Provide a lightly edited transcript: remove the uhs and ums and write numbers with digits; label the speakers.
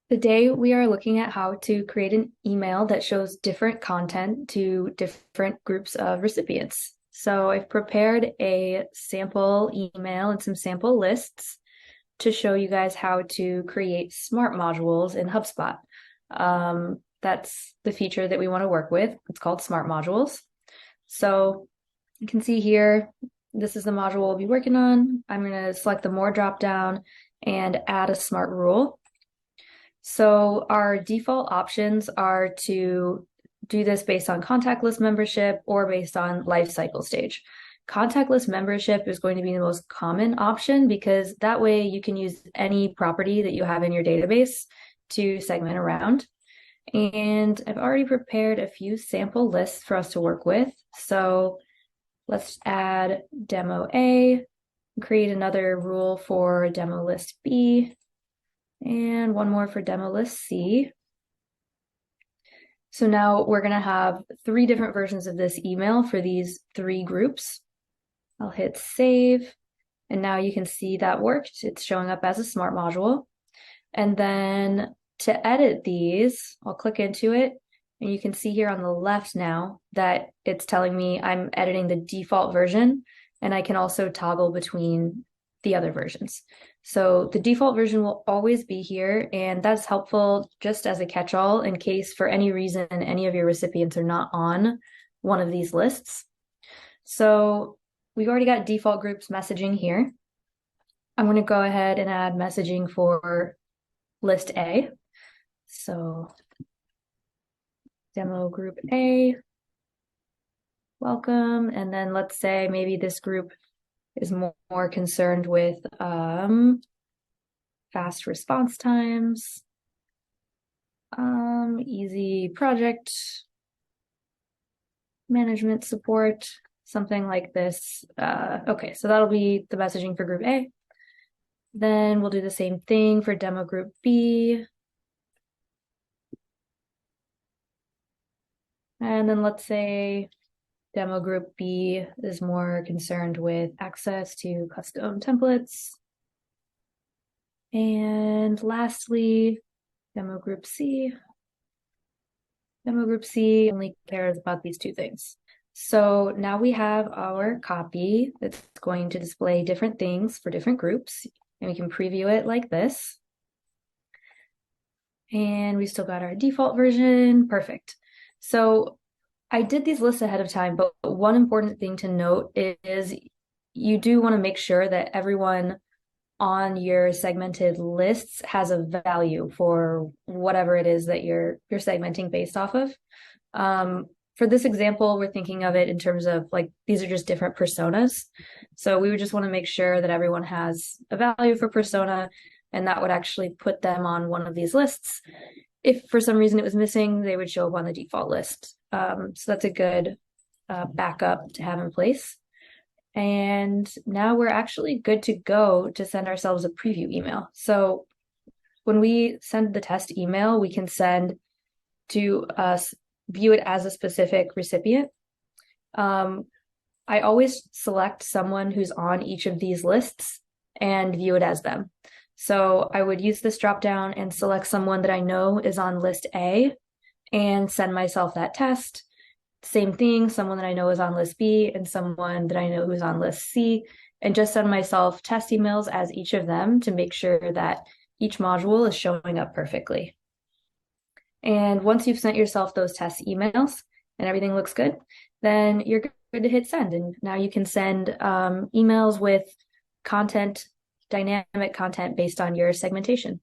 Speaker 1: Today, we are looking at how to create an email that shows different content to different groups of recipients. So I've prepared a sample email and some sample lists to show you guys how to create smart modules in HubSpot. That's the feature that we want to work with. It's called smart modules. So you can see here, this is the module we'll be working on. I'm going to select the more drop down and add a smart rule. So our default options are to do this based on contact list membership or based on life cycle stage. Contact list membership is going to be the most common option because that way you can use any property that you have in your database to segment around. And I've already prepared a few sample lists for us to work with. So let's add demo A, create another rule for demo list B, and one more for demo list C. So now we're going to have 3 different versions of this email for these 3 groups. I'll hit save, and now you can see that worked. It's showing up as a smart module. And then to edit these, I'll click into it, and you can see here on the left now that it's telling me I'm editing the default version, and I can also toggle between the other versions. So the default version will always be here, and that's helpful just as a catch-all in case for any reason any of your recipients are not on one of these lists. So we've already got default groups messaging here. I'm going to go ahead and add messaging for list A. So demo group A, welcome, and then let's say maybe this group is more concerned with fast response times, easy project management support, something like this. Okay, so that'll be the messaging for group A. Then we'll do the same thing for demo group B. And then let's say demo group B is more concerned with access to custom templates. And lastly, demo group C. Demo group C only cares about these 2 things. So now we have our copy that's going to display different things for different groups, and we can preview it like this. And we still got our default version. Perfect. So I did these lists ahead of time, but one important thing to note is you do want to make sure that everyone on your segmented lists has a value for whatever it is that you're segmenting based off of. For this example, we're thinking of it in terms of like, these are just different personas. So we would just want to make sure that everyone has a value for persona, and that would actually put them on one of these lists. If for some reason it was missing, they would show up on the default list. So that's a good backup to have in place. And now we're actually good to go to send ourselves a preview email. So when we send the test email, we can send to us, view it as a specific recipient. I always select someone who's on each of these lists and view it as them. So I would use this drop down and select someone that I know is on list A and send myself that test. Same thing, someone that I know is on list B and someone that I know who's on list C, and just send myself test emails as each of them to make sure that each module is showing up perfectly. And once you've sent yourself those test emails and everything looks good, then you're good to hit send. And now you can send emails with content, dynamic content based on your segmentation.